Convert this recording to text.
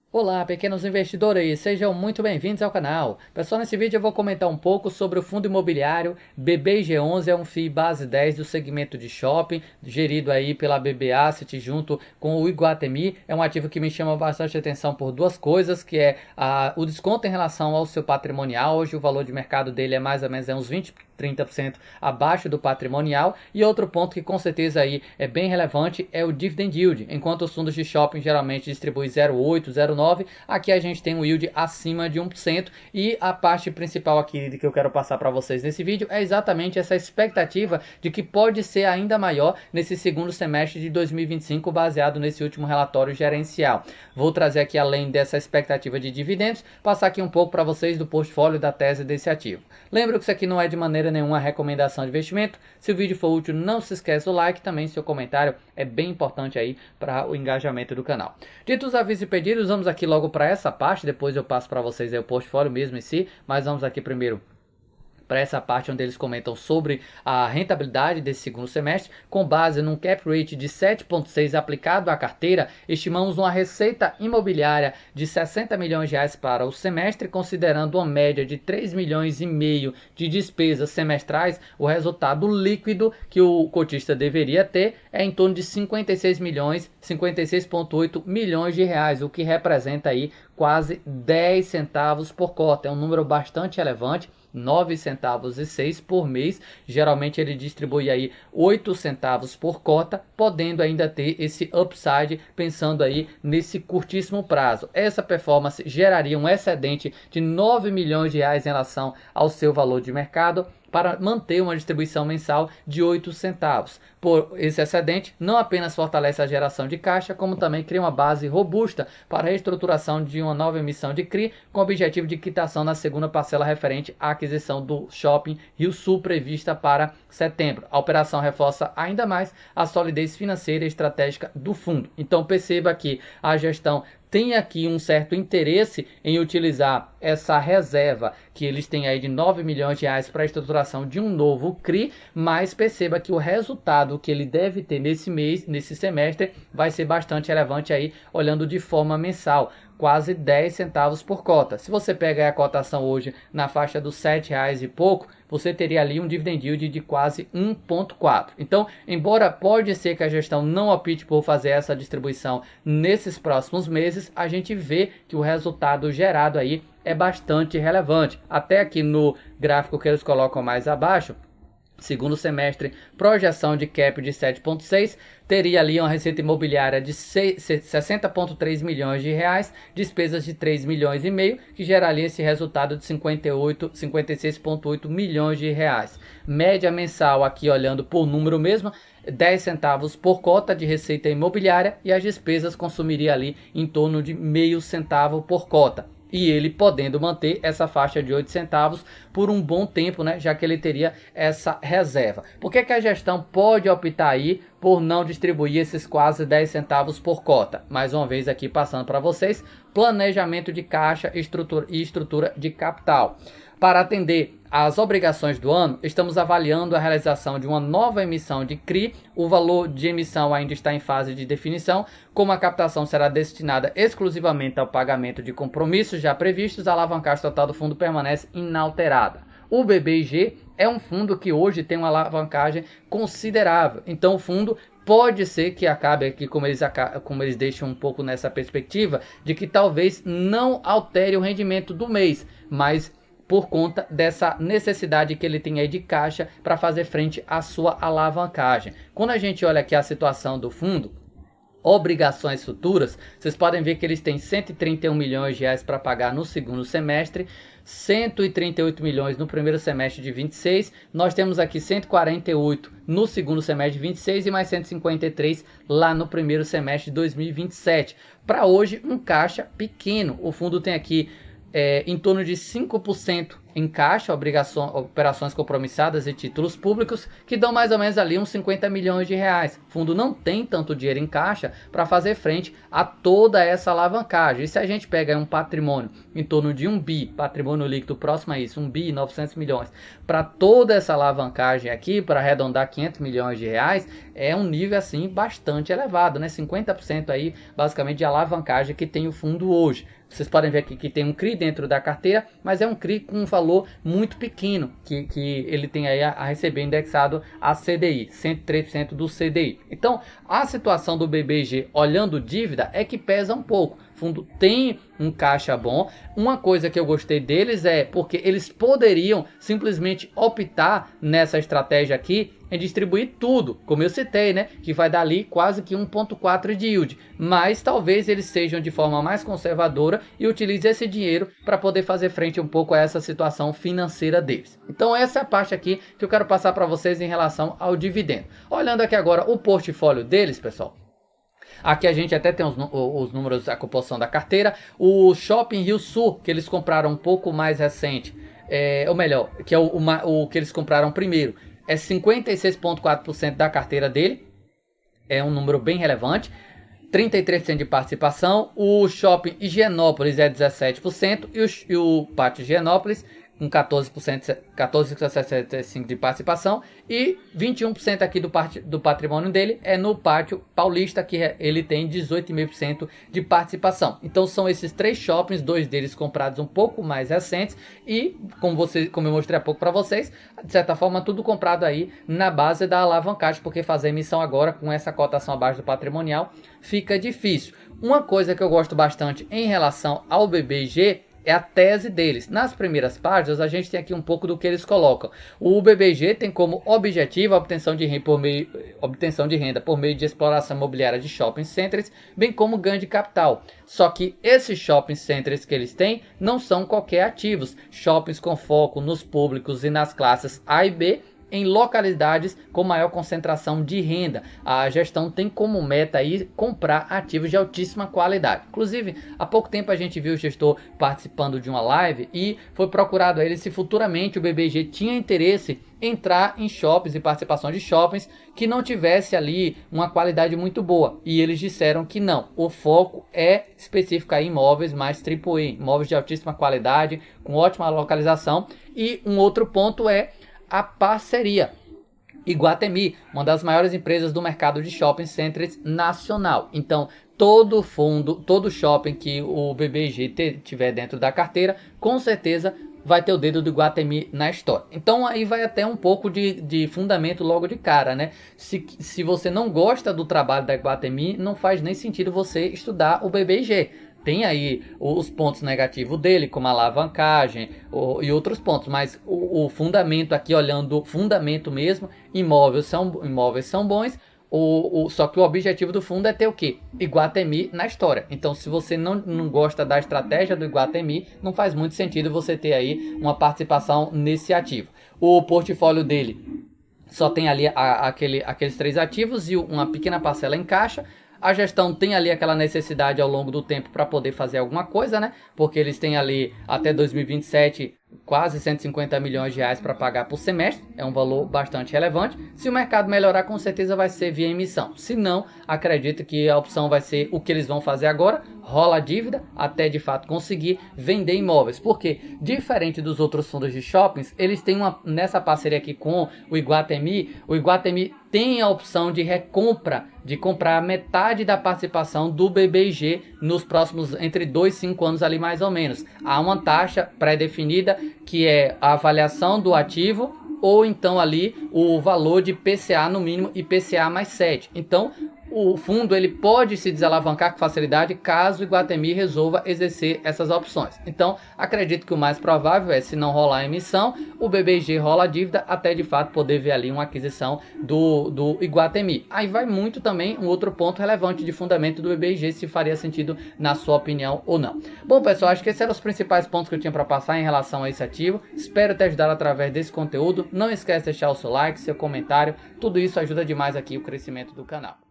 Olá, pequenos investidores, sejam muito bem-vindos ao canal. Pessoal, nesse vídeo eu vou comentar um pouco sobre o fundo imobiliário BBG11, é um FII base 10 do segmento de shopping, gerido aí pela BB Asset junto com o Iguatemi. É um ativo que me chama bastante atenção por duas coisas, que é o desconto em relação ao seu patrimonial. Hoje o valor de mercado dele é mais ou menos uns 30% abaixo do patrimonial. E outro ponto que com certeza aí é bem relevante é o dividend yield. Enquanto os fundos de shopping geralmente distribuem 0,8, 0,9, aqui a gente tem um yield acima de 1%. E a parte principal aqui que eu quero passar para vocês nesse vídeo é exatamente essa expectativa de que pode ser ainda maior nesse segundo semestre de 2025, baseado nesse último relatório gerencial. Vou trazer aqui, além dessa expectativa de dividendos, passar aqui um pouco para vocês do portfólio da tese desse ativo. Lembro que isso aqui não é de maneira nenhuma recomendação de investimento. Se o vídeo for útil, não se esqueça do like, também seu comentário é bem importante aí para o engajamento do canal. Dito os avisos e pedidos, vamos aqui logo para essa parte, depois eu passo para vocês aí o portfólio mesmo em si, mas vamos aqui primeiro para essa parte onde eles comentam sobre a rentabilidade desse segundo semestre. Com base num cap rate de 7,6 aplicado à carteira, estimamos uma receita imobiliária de 60 milhões de reais para o semestre, considerando uma média de 3 milhões e meio de despesas semestrais. O resultado líquido que o cotista deveria ter é em torno de 56 milhões, 56,8 milhões de reais, o que representa aí quase 10 centavos por cota. É um número bastante relevante. 9 centavos e 6 por mês. Geralmente ele distribui aí 8 centavos por cota, podendo ainda ter esse upside pensando aí nesse curtíssimo prazo. Essa performance geraria um excedente de 9 milhões de reais em relação ao seu valor de mercado, para manter uma distribuição mensal de 8 centavos. Por esse excedente, não apenas fortalece a geração de caixa, como também cria uma base robusta para a reestruturação de uma nova emissão de CRI, com o objetivo de quitação na segunda parcela referente à aquisição do Shopping Rio Sul, prevista para setembro. A operação reforça ainda mais a solidez financeira e estratégica do fundo. Então perceba que a gestão tem aqui um certo interesse em utilizar essa reserva que eles têm aí de 9 milhões de reais para a estruturação de um novo CRI, mas perceba que o resultado que ele deve ter nesse mês, nesse semestre, vai ser bastante relevante aí, olhando de forma mensal, quase 10 centavos por cota. Se você pega a cotação hoje na faixa dos R$ 7 e pouco, você teria ali um dividend yield de quase 1,4. Então, embora pode ser que a gestão não opte por fazer essa distribuição nesses próximos meses, a gente vê que o resultado gerado aí é bastante relevante. Até aqui no gráfico que eles colocam mais abaixo, segundo semestre, projeção de cap de 7,6, teria ali uma receita imobiliária de 60,3 milhões de reais, despesas de 3 milhões e meio, que geraria esse resultado de 56,8 milhões de reais. Média mensal aqui, olhando por número mesmo, 10 centavos por cota de receita imobiliária, e as despesas consumiria ali em torno de meio centavo por cota. E ele podendo manter essa faixa de 8 centavos por um bom tempo, né? Já que ele teria essa reserva. Por que a gestão pode optar aí por não distribuir esses quase 10 centavos por cota? Mais uma vez aqui passando para vocês, planejamento de caixa e estrutura de capital. Para atender às obrigações do ano, estamos avaliando a realização de uma nova emissão de CRI. O valor de emissão ainda está em fase de definição. Como a captação será destinada exclusivamente ao pagamento de compromissos já previstos, a alavancagem total do fundo permanece inalterada. O BBG é um fundo que hoje tem uma alavancagem considerável. Então o fundo pode ser que acabe aqui, como eles deixam um pouco nessa perspectiva, de que talvez não altere o rendimento do mês, mas por conta dessa necessidade que ele tem aí de caixa para fazer frente à sua alavancagem. Quando a gente olha aqui a situação do fundo, obrigações futuras, vocês podem ver que eles têm 131 milhões de reais para pagar no segundo semestre, 138 milhões no primeiro semestre de 26, nós temos aqui 148 no segundo semestre de 26 e mais 153 lá no primeiro semestre de 2027. Para hoje, um caixa pequeno. O fundo tem aqui em torno de 5% em caixa, operações compromissadas e títulos públicos, que dão mais ou menos ali uns 50 milhões de reais. O fundo não tem tanto dinheiro em caixa para fazer frente a toda essa alavancagem. E se a gente pega um patrimônio em torno de 1 bi, patrimônio líquido próximo a isso, 1 bi 900 milhões, para toda essa alavancagem aqui, para arredondar 500 milhões de reais, é um nível assim bastante elevado, né? 50% aí basicamente de alavancagem que tem o fundo hoje. Vocês podem ver aqui que tem um CRI dentro da carteira, mas é um CRI com um valor muito pequeno, que ele tem aí a receber indexado a CDI, 103% do CDI. Então, a situação do BBG, olhando dívida, é que pesa um pouco. O fundo tem um caixa bom. Uma coisa que eu gostei deles é porque eles poderiam simplesmente optar nessa estratégia aqui em distribuir tudo, como eu citei, né, que vai dar ali quase que 1,4 de yield, mas talvez eles sejam de forma mais conservadora e utilizem esse dinheiro para poder fazer frente um pouco a essa situação financeira deles. Então essa é a parte aqui que eu quero passar para vocês em relação ao dividendo. Olhando aqui agora o portfólio deles, pessoal, aqui a gente até tem os números da composição da carteira. O Shopping Rio Sul, que eles compraram um pouco mais recente, ou melhor, que é o que eles compraram primeiro, é 56,4% da carteira dele, é um número bem relevante, 33% de participação. O Shopping Higienópolis é 17% e o Pátio Higienópolis com 14,65% de participação, e 21% aqui do patrimônio dele é no Pátio Paulista, que ele tem 18,5% de participação. Então são esses três shoppings, dois deles comprados um pouco mais recentes, e como eu mostrei há pouco para vocês, de certa forma tudo comprado aí na base da alavancagem, porque fazer emissão agora com essa cotação abaixo do patrimonial fica difícil. Uma coisa que eu gosto bastante em relação ao BBG é a tese deles. Nas primeiras páginas a gente tem aqui um pouco do que eles colocam. O BBG tem como objetivo a obtenção de renda por meio de exploração imobiliária de shopping centers, bem como ganho de capital. Só que esses shopping centers que eles têm não são qualquer ativos. Shoppings com foco nos públicos e nas classes A e B, em localidades com maior concentração de renda. A gestão tem como meta aí comprar ativos de altíssima qualidade. Inclusive, há pouco tempo a gente viu o gestor participando de uma live e foi procurado a ele se futuramente o BBG tinha interesse em entrar em shoppings e participação de shoppings que não tivesse ali uma qualidade muito boa. E eles disseram que não. O foco é específico em imóveis mais AAA, imóveis de altíssima qualidade, com ótima localização. E um outro ponto é a parceria. Iguatemi, uma das maiores empresas do mercado de shopping centers nacional. Então, todo shopping que o BBG tiver dentro da carteira, com certeza vai ter o dedo do Iguatemi na história. Então aí vai até um pouco de fundamento logo de cara, né? Se você não gosta do trabalho da Iguatemi, não faz nem sentido você estudar o BBG. Tem aí os pontos negativos dele, como a alavancagem e outros pontos, mas o fundamento aqui, olhando o fundamento mesmo, imóveis são bons, só que o objetivo do fundo é ter o quê? Iguatemi na história. Então se você não gosta da estratégia do Iguatemi, não faz muito sentido você ter aí uma participação nesse ativo. O portfólio dele só tem ali aqueles três ativos e uma pequena parcela em caixa. A gestão tem ali aquela necessidade ao longo do tempo para poder fazer alguma coisa, né? Porque eles têm ali até 2027 quase 150 milhões de reais para pagar por semestre, é um valor bastante relevante. Se o mercado melhorar, com certeza vai ser via emissão. Se não, acredito que a opção vai ser o que eles vão fazer agora, rola a dívida até de fato conseguir vender imóveis. Porque, diferente dos outros fundos de shoppings, eles têm nessa parceria aqui com o Iguatemi tem a opção de recompra, de comprar metade da participação do BBG nos próximos entre 2 e 5 anos ali mais ou menos. Há uma taxa pré-definida que é a avaliação do ativo ou então ali o valor de PCA no mínimo e PCA mais 7. Então o fundo ele pode se desalavancar com facilidade caso o Iguatemi resolva exercer essas opções. Então acredito que o mais provável é, se não rolar a emissão, o BBG rola a dívida até de fato poder ver ali uma aquisição do Iguatemi. Aí vai muito também um outro ponto relevante de fundamento do BBG, se faria sentido na sua opinião ou não. Bom pessoal, acho que esses eram os principais pontos que eu tinha para passar em relação a esse ativo. Espero ter ajudado através desse conteúdo. Não esquece de deixar o seu like, seu comentário, tudo isso ajuda demais aqui o crescimento do canal.